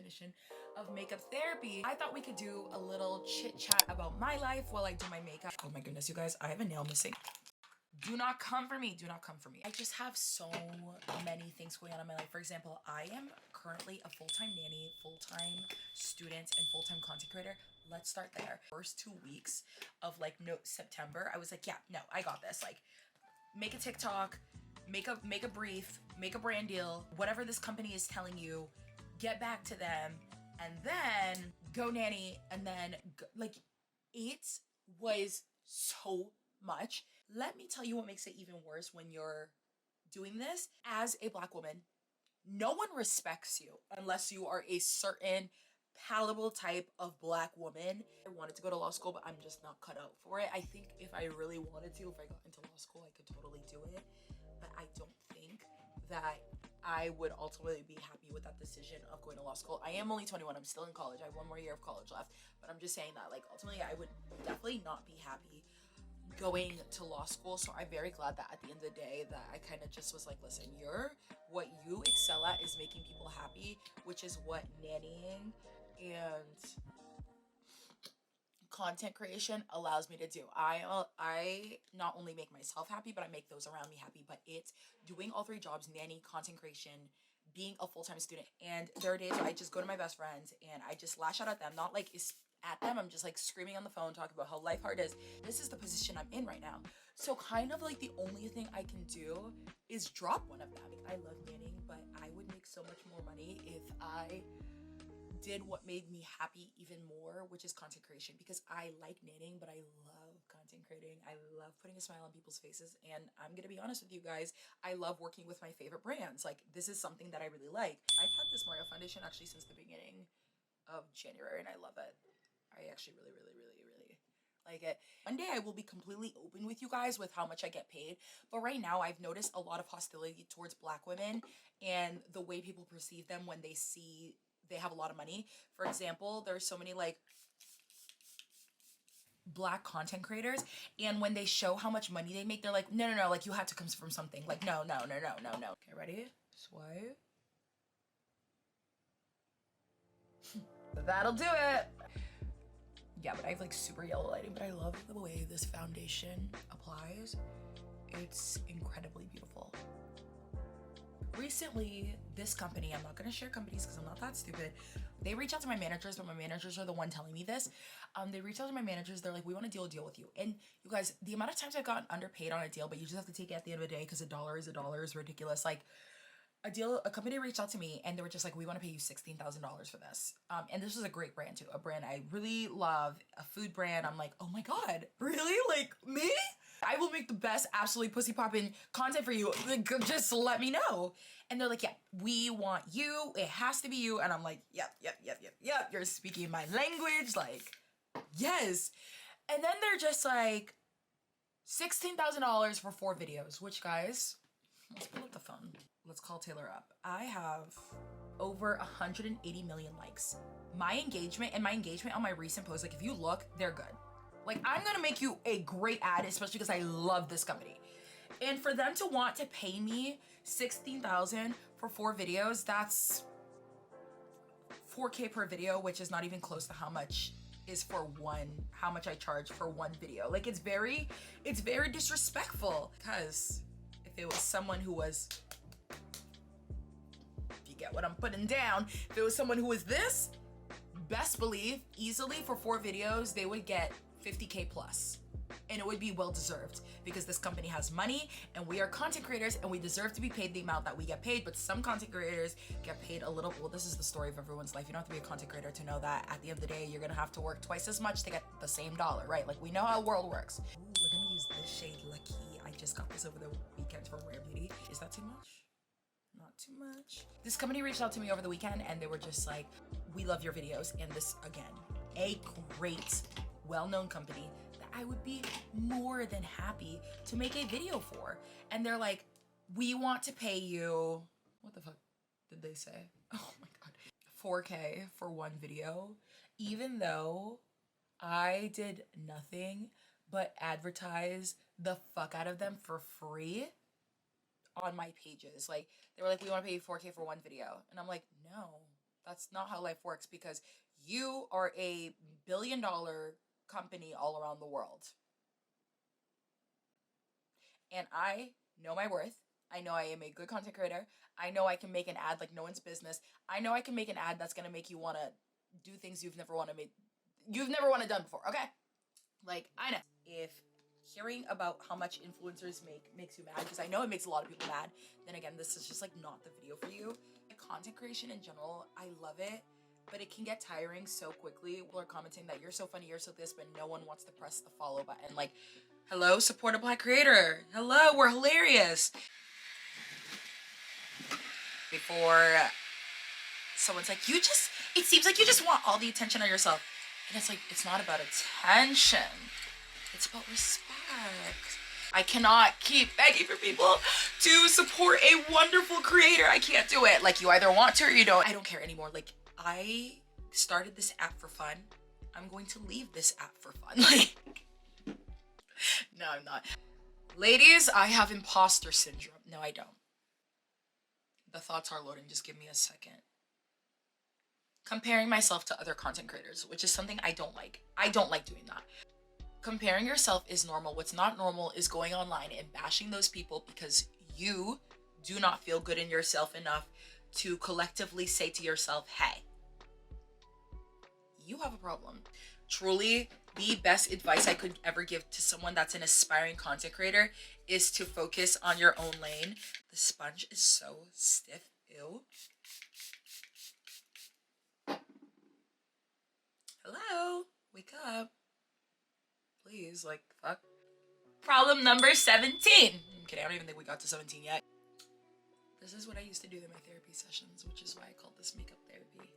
definition of makeup therapy. I thought we could do a little chit chat about my life while I do my makeup. Oh my goodness, you guys, I have a nail missing. Do not come for me. Do not come for me. I just have so many things going on in my life. For example, I am currently a full-time nanny, full-time student, and full-time content creator. Let's start there. First 2 weeks of like September, I was like, yeah, no, I got this. Like, make a TikTok, make a brief, make a brand deal, whatever this company is telling you, get back to them, and then go nanny, and then go, like, it was so much. Let me tell you what makes it even worse when you're doing this as a Black woman. No one respects you unless you are a certain palatable type of Black woman. I wanted to go to law school, but I'm just not cut out for it. I think if I really wanted to, if I got into law school, I could totally do it. But I don't think that I would ultimately be happy with that decision of going to law school. I am only 21. I'm still in college. I have 1 more year of college left. But I'm just saying that, like, ultimately, I would definitely not be happy going to law school. So I'm very glad that at the end of the day that I kind of just was like, listen, what you excel at is making people happy, which is what nannying and content creation allows me to do. I not only make myself happy, but I make those around me happy. But it's doing all 3 jobs: nanny, content creation, being a full-time student. And there are days where I just go to my best friends and I just lash out at them, not like at them, I'm just like screaming on the phone, talking about how life hard is. This is the position I'm in right now. So kind of like the only thing I can do is drop one of them. I love nannying, but I would make so much more money if I did what made me happy even more, which is content creation, because I like nannying, but I love content creating. I love putting a smile on people's faces. And I'm gonna be honest with you guys, I love working with my favorite brands. Like, this is something that I really like. I've had this Mario foundation actually since the beginning of January, and I love it. I actually really like it. One day I will be completely open with you guys with how much I get paid. But right now I've noticed a lot of hostility towards Black women and the way people perceive them when they see they have a lot of money. For example, there's so many like Black content creators, and when they show how much money they make, they're like, no, like, you have to come from something. Like, no. Okay, ready? Swipe. That'll do it. Yeah, but I have like super yellow lighting, but I love the way this foundation applies. It's incredibly beautiful. Recently, this company, I'm not gonna share companies because I'm not that stupid. They reach out to my managers, but my managers are the one telling me this. They reach out to my managers, they're like, we want to deal a deal with you. And you guys, the amount of times I've gotten underpaid on a deal, but you just have to take it at the end of the day because a dollar is ridiculous. Like, a company reached out to me and they were just like, we want to pay you $16,000 for this. And this was a great brand too, a brand I really love, a food brand. I'm like, oh my God, really? Like, me? I will make the best absolutely pussy popping content for you. Like, just let me know. And they're like, yeah, we want you. It has to be you. And I'm like, yep. You're speaking my language. Like, yes. And then they're just like, $16,000 for 4 videos, which, guys, let's pull up the phone. Let's call Taylor up. I have over 180 million likes. My engagement on my recent posts, like, if you look, they're good. Like, I'm gonna make you a great ad, especially because I love this company. And for them to want to pay me $16,000 for 4 videos, that's $4K per video, which is not even close to how much I charge for 1 video. Like, it's very disrespectful, because if it was someone who was, if you get what I'm putting down, if it was someone who was this, best believe easily for 4 videos, they would get 50K plus. And it would be well deserved, because this company has money and we are content creators and we deserve to be paid the amount that we get paid. But some content creators get paid a little. Well, this is the story of everyone's life. You don't have to be a content creator to know that at the end of the day, you're gonna have to work twice as much to get the same dollar, right? Like, we know how the world works. Ooh, we're gonna use this shade Lucky. I just got this over the weekend from Rare Beauty. Is that too much? Not too much. This company reached out to me over the weekend and they were just like, we love your videos. And this, again, a great, well-known company that I would be more than happy to make a video for. And they're like, we want to pay you, what the fuck did they say? Oh my God. 4K for 1 video, even though I did nothing but advertise the fuck out of them for free on my pages. Like, they were like, we want to pay you 4K for 1 video. And I'm like, no, That's not how life works, because you are a billion-dollar company all around the world. And I know my worth. I know I am a good content creator. I know I can make an ad like no one's business. I know I can make an ad that's gonna make you wanna do things you've never wanna done before. Okay, like I know if hearing about how much influencers makes you mad, because I know it makes a lot of people mad. Then again, this is just like not the video for you. Content creation in general, I love it, but it can get tiring so quickly. People are commenting that you're so funny, you're so this, but no one wants to press the follow button. Like, hello, support a Black creator. Hello, we're hilarious. Before someone's like, it seems like you just want all the attention on yourself. And it's like, it's not about attention. It's about respect. I cannot keep begging for people to support a wonderful creator. I can't do it. Like, you either want to or you don't. I don't care anymore. Like, I started this app for fun. I'm going to leave this app for fun. Like, no, I'm not. Ladies, I have imposter syndrome. No, I don't. The thoughts are loading. Just give me a second. Comparing myself to other content creators, which is something I don't like. I don't like doing that. Comparing yourself is normal. What's not normal is going online and bashing those people because you do not feel good in yourself enough to collectively say to yourself, hey, you have a problem. Truly, the best advice I could ever give to someone that's an aspiring content creator is to focus on your own lane. The sponge is so stiff. Ew. Hello? Wake up. Please, like, fuck. Problem number 17. I'm kidding, I don't even think we got to 17 yet. This is what I used to do in my therapy sessions, which is why I called this makeup therapy.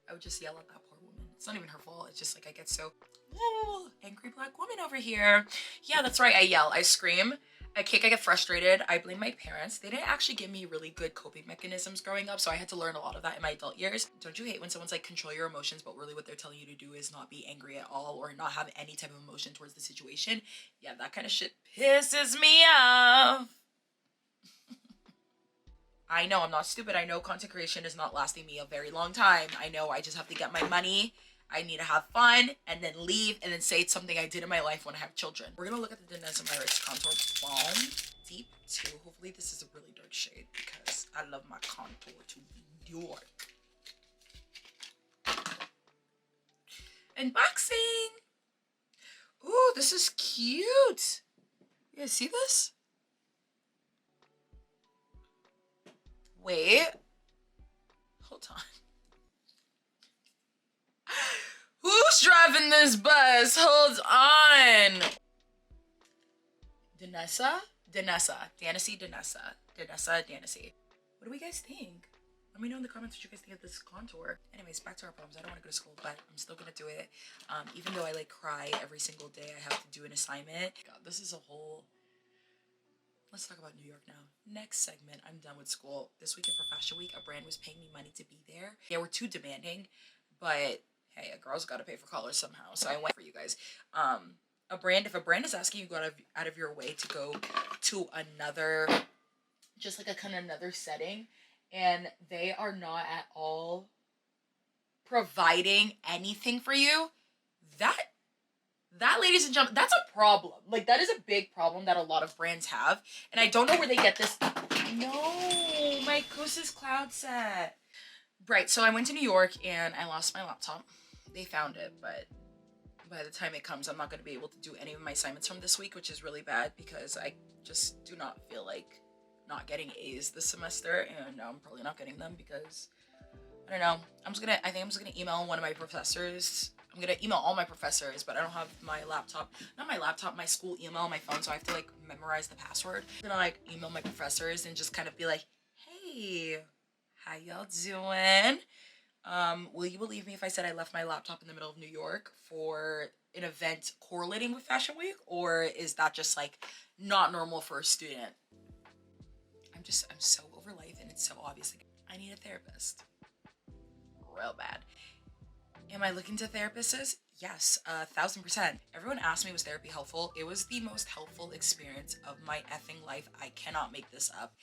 I would just yell at that poor woman. It's not even her fault. It's just like I get so, oh, angry Black woman over here. Yeah, that's right. I yell. I scream. I kick. I get frustrated. I blame my parents. They didn't actually give me really good coping mechanisms growing up, so I had to learn a lot of that in my adult years. Don't you hate when someone's like, control your emotions, but really what they're telling you to do is not be angry at all or not have any type of emotion towards the situation? Yeah, that kind of shit pisses me off. I know I'm not stupid. I know content creation is not lasting me a very long time. I know I just have to get my money. I need to have fun and then leave and then say it's something I did in my life when I have children. We're gonna look at the Danessa Myricks Contour Balm Deep 2. Hopefully this is a really dark shade because I love my contour to be dark. Unboxing! Ooh, this is cute. You guys see this? Wait. Hold on. Who's driving this bus? Hold on. Danessa? Danessa. Danessy, Danessa. Danessa, Danessy. What do we guys think? Let me know in the comments what you guys think of this contour. Anyways, back to our problems. I don't want to go to school, but I'm still gonna do it. Even though I like cry every single day I have to do an assignment. God, this is a whole... Let's talk about New York now. Next segment, I'm done with school. This weekend for Fashion Week, a brand was paying me money to be there. They were too demanding, but hey, a girl's got to pay for college somehow. So I went for you guys. If a brand is asking you to go out of your way to go to another, just like a kind of another setting, and they are not at all providing anything for you, that, ladies and gentlemen, that's a problem. Like, that is a big problem that a lot of brands have. And I don't know where they get this. No, my Kosas cloud set. Right, so I went to New York and I lost my laptop. They found it, but by the time it comes, I'm not going to be able to do any of my assignments from this week, which is really bad because I just do not feel like not getting A's this semester. And I'm probably not getting them because, I don't know. I think I'm just going to email one of my professors. I'm gonna email all my professors, but I don't have my laptop. Not my laptop, my school email on my phone, so I have to like memorize the password. I'm gonna like email my professors and just kind of be like, hey, how y'all doing? Will you believe me if I said I left my laptop in the middle of New York for an event correlating with Fashion Week? Or is that just like not normal for a student? I'm so over life and it's so obvious. Like, I need a therapist. Real bad. Am I looking to therapists? Yes, 1000%. Everyone asked me, was therapy helpful? It was the most helpful experience of my effing life. I cannot make this up.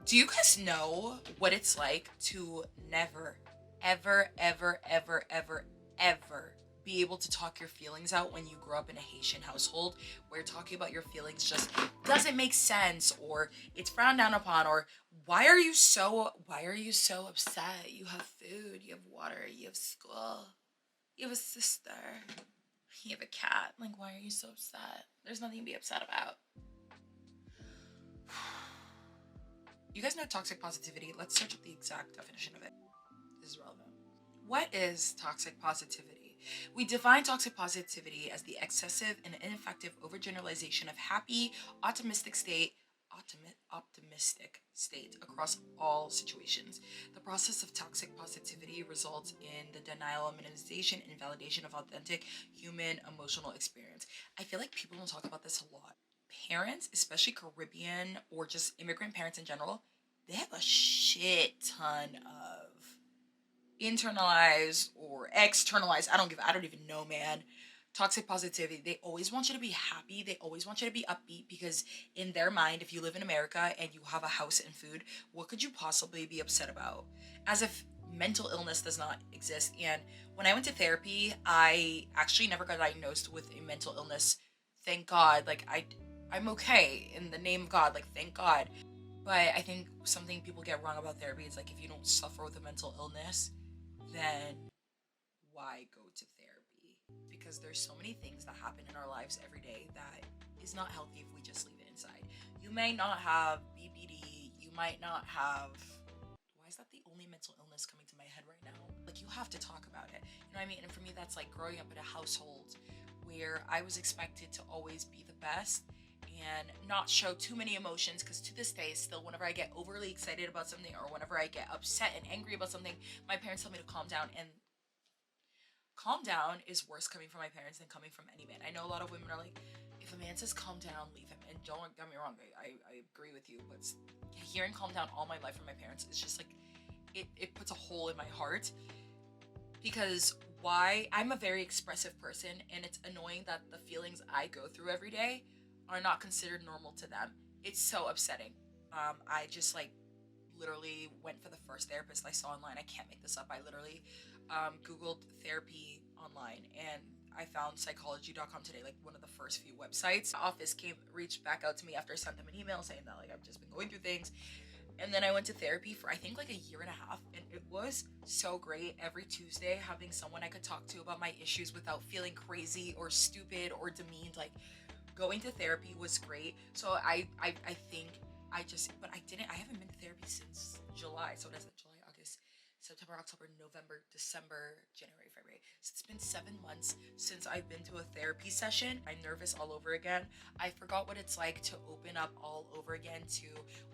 Do you guys know what it's like to never, ever, ever, ever, ever, ever be able to talk your feelings out when you grow up in a Haitian household where talking about your feelings just doesn't make sense, or it's frowned down upon, or why are you so upset? You have food, you have water, you have school, you have a sister, you have a cat. Like, why are you so upset? There's nothing to be upset about. You guys know toxic positivity? Let's search up the exact definition of it. This is relevant. What is toxic positivity? We define toxic positivity as the excessive and ineffective overgeneralization of happy, optimistic state, optimistic state across all situations. The process of toxic positivity results in the denial, minimization, and validation of authentic human emotional experience. I feel like people don't talk about this a lot. Parents, especially Caribbean or just immigrant parents in general, they have a shit ton of internalized or externalized, I don't even know, man, toxic positivity. They always want you to be happy, they always want you to be upbeat, because in their mind, if you live in America and you have a house and food, what could you possibly be upset about? As if mental illness does not exist. And when I went to therapy, I actually never got diagnosed with a mental illness, thank God. Like, I'm okay in the name of God, like, thank God. But I think something people get wrong about therapy is like, if you don't suffer with a mental illness, then why go to therapy? Because there's so many things that happen in our lives every day that is not healthy if we just leave it inside. You may not have BPD, you might not have, why is that the only mental illness coming to my head right now? Like, you have to talk about it. You know what I mean? And for me, that's like growing up in a household where I was expected to always be the best and not show too many emotions, because to this day still, whenever I get overly excited about something or whenever I get upset and angry about something, my parents tell me to calm down. And calm down is worse coming from my parents than coming from any man. I know a lot of women are like, if a man says calm down, leave him. And don't get me wrong, I agree with you, but hearing calm down all my life from my parents is just like, it puts a hole in my heart. Because why? I'm a very expressive person, and it's annoying that the feelings I go through every day are not considered normal to them. It's so upsetting. I just like literally went for the first therapist I saw online. I can't make this up. I literally Googled therapy online, and I found psychology.com today, like one of the first few websites. The office reached back out to me after I sent them an email saying that like I've just been going through things. And then I went to therapy for I think like a year and a half, and it was so great. Every Tuesday, having someone I could talk to about my issues without feeling crazy or stupid or demeaned. Like, going to therapy was great. So I think I haven't been to therapy since July. So that's July, August, September, October, November, December, January, February. So it's been 7 months since I've been to a therapy session. I'm nervous all over again. I forgot what it's like to open up all over again to,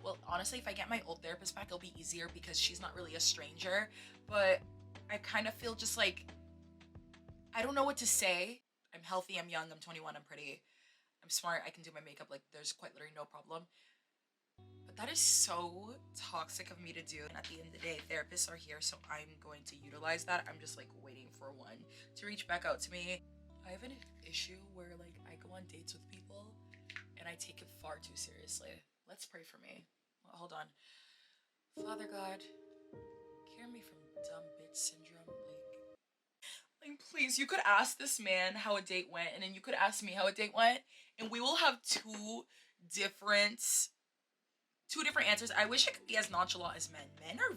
well, honestly, if I get my old therapist back, it'll be easier because she's not really a stranger. But I kind of feel just like, I don't know what to say. I'm healthy, I'm young, I'm 21, I'm pretty, I'm smart, I can do my makeup, like there's quite literally no problem. But that is so toxic of me to do. And at the end of the day, therapists are here, so I'm going to utilize that. I'm just like waiting for one to reach back out to me. I have an issue where like I go on dates with people and I take it far too seriously. Let's pray for me. Well, hold on. Father God, cure me from dumb bitch syndrome. Like, please, you could ask this man how a date went, and then you could ask me how a date went, and we will have different two different answers. I wish I could be as nonchalant as men. Men are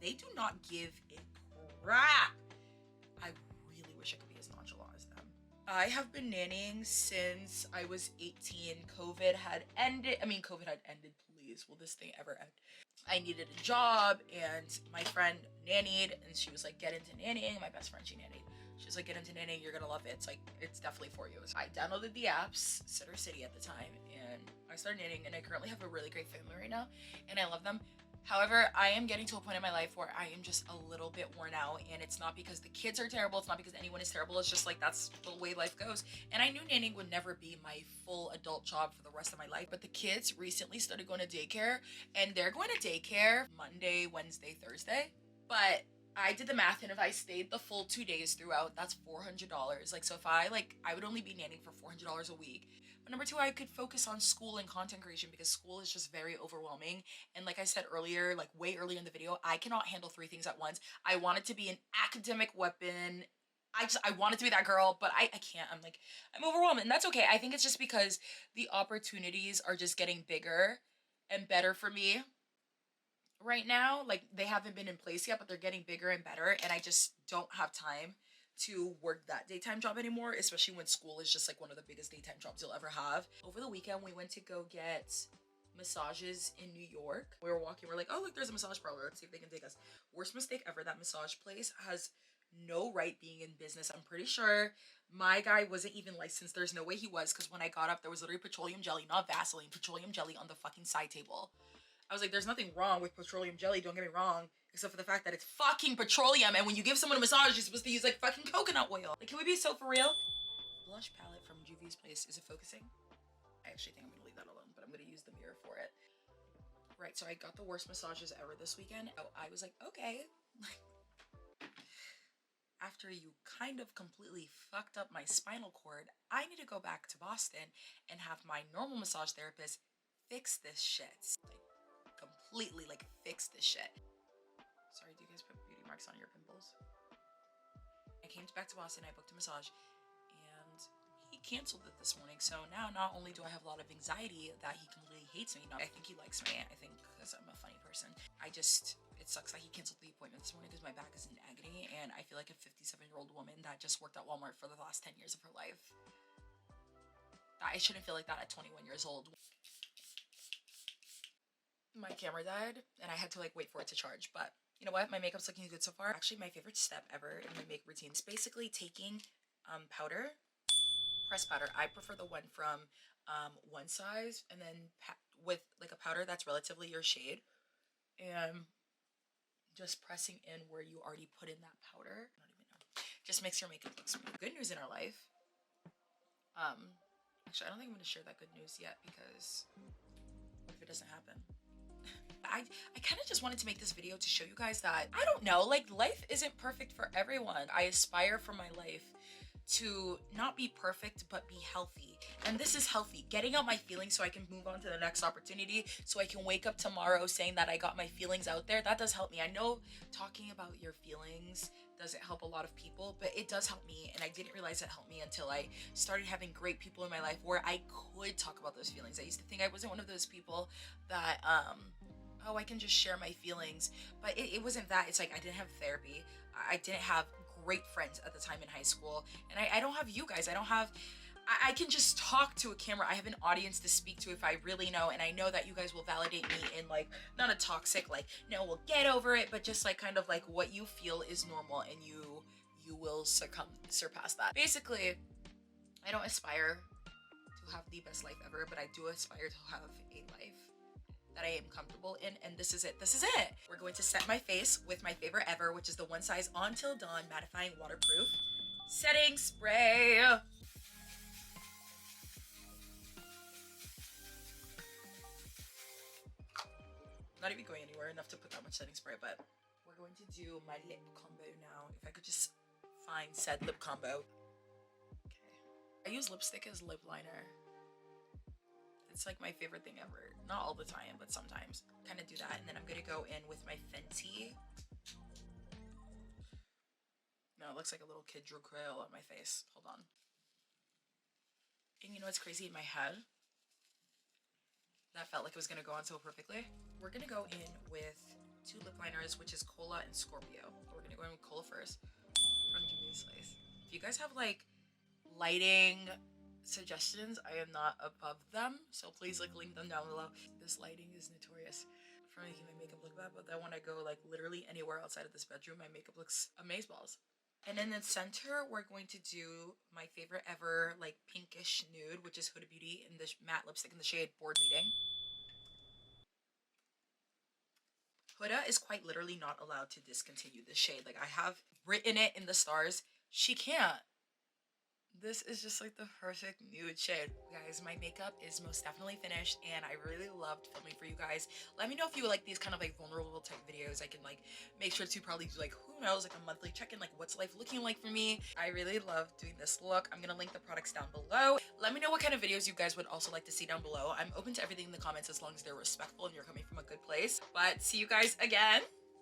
they do not give a crap. I really wish I could be as nonchalant as them. I have been nannying since I was 18. COVID had ended. Please, will this thing ever end? I needed a job, and my friend nannied, and she was like, get into nannying. My best friend, she nannied. She was like, get into nannying, you're gonna love it. It's like, it's definitely for you. So I downloaded the apps, Sitter City at the time, and I started nannying, and I currently have a really great family right now, and I love them. However, I am getting to a point in my life where I am just a little bit worn out, and it's not because the kids are terrible, it's not because anyone is terrible, it's just like that's the way life goes. And I knew nannying would never be my full adult job for the rest of my life, but the kids recently started going to daycare, and they're going to daycare Monday, Wednesday, Thursday. But I did the math, and if I stayed the full 2 days throughout, that's $400. Like, so if I would only be nannying for $400 a week. But number two, I could focus on school and content creation because school is just very overwhelming. And like I said earlier, like way earlier in the video, I cannot handle three things at once. I want it to be an academic weapon. I want it to be that girl, but I can't. I'm overwhelmed, and that's okay. I think it's just because the opportunities are just getting bigger and better for me right now. Like, they haven't been in place yet, but they're getting bigger and better, and I just don't have time to work that daytime job anymore, especially when school is just like one of the biggest daytime jobs you'll ever have. Over the weekend, we went to go get massages in New York. We were walking, we're like, oh look, there's a massage parlor, let's see if they can take us. Worst mistake ever. That massage place has no right being in business. I'm pretty sure my guy wasn't even licensed. There's no way he was, because when I got up, there was literally petroleum jelly, not Vaseline, petroleum jelly on the fucking side table. I was like, there's nothing wrong with petroleum jelly, don't get me wrong, except for the fact that it's fucking petroleum, and when you give someone a massage, you're supposed to use like fucking coconut oil. Like, can we be so for real? Blush palette from Juvia's Place. Is it focusing? I actually think I'm gonna leave that alone, but I'm gonna use the mirror for it. Right, so I got the worst massages ever this weekend. Oh, I was like, okay. After you kind of completely fucked up my spinal cord, I need to go back to Boston and have my normal massage therapist fix this shit. Like, completely, like, fix this shit. Sorry, do you guys put beauty marks on your pimples? I came back to Boston, I booked a massage, and he canceled it this morning. So now not only do I have a lot of anxiety that he completely hates me, no, I think he likes me, I think because I'm a funny person. It sucks that he canceled the appointment this morning because my back is in agony, and I feel like a 57-year-old woman that just worked at Walmart for the last 10 years of her life. I shouldn't feel like that at 21 years old. My camera died and I had to like wait for it to charge, but you know what? My makeup's looking good so far. Actually, my favorite step ever in my makeup routine is basically taking powder, pressed powder. I prefer the one from One Size, and then with like a powder that's relatively your shade, and just pressing in where you already put in that powder. I don't even know. Just makes your makeup look smooth. Good news in our life. Actually, I don't think I'm gonna share that good news yet, because what if it doesn't happen? I kind of just wanted to make this video to show you guys that, I don't know, like, life isn't perfect for everyone. I aspire for my life to not be perfect, but be healthy. And this is healthy. Getting out my feelings so I can move on to the next opportunity, so I can wake up tomorrow saying that I got my feelings out there. That does help me. I know talking about your feelings doesn't help a lot of people, but it does help me, and I didn't realize it helped me until I started having great people in my life where I could talk about those feelings. I used to think I wasn't one of those people that oh, I can just share my feelings, but it wasn't that. It's like I didn't have therapy, I didn't have great friends at the time in high school, and I don't have you guys. I can just talk to a camera. I have an audience to speak to if I really know, and I know that you guys will validate me in, like, not a toxic, like, no, we'll get over it, but just like kind of like what you feel is normal, and you will surpass that. Basically, I don't aspire to have the best life ever, but I do aspire to have a life that I am comfortable in, and this is it. This is it. We're going to set my face with my favorite ever, which is the One Size Until Dawn Mattifying Waterproof Setting Spray. Not even going anywhere enough to put that much setting spray, but we're going to do my lip combo now. If I could just find said lip combo. Okay. I use lipstick as lip liner. It's like my favorite thing ever. Not all the time, but sometimes. Kind of do that, and then I'm gonna go in with my Fenty. No, it looks like a little kid drew Crayola on my face. Hold on. And you know what's crazy? In my head, that felt like it was gonna go on so perfectly. We're gonna go in with two lip liners, which is Cola and Scorpio. We're gonna go in with Cola first from Juvia's Place. If you guys have like lighting suggestions, I am not above them, so please like link them down below. This lighting is notorious for making my makeup look bad, but then when I go like literally anywhere outside of this bedroom, my makeup looks amazeballs. And in the center, we're going to do my favorite ever, like, pinkish nude, which is Huda Beauty in the matte lipstick in the shade Board Meeting. Huda is quite literally not allowed to discontinue this shade. Like, I have written it in the stars. She can't. This is just like the perfect nude shade. Guys, my makeup is most definitely finished and I really loved filming for you guys. Let me know if you like these kind of like vulnerable type videos. I can like make sure to probably do like, who knows, like a monthly check-in, like what's life looking like for me. I really love doing this look. I'm gonna link the products down below. Let me know what kind of videos you guys would also like to see down below. I'm open to everything in the comments as long as they're respectful and you're coming from a good place. But see you guys again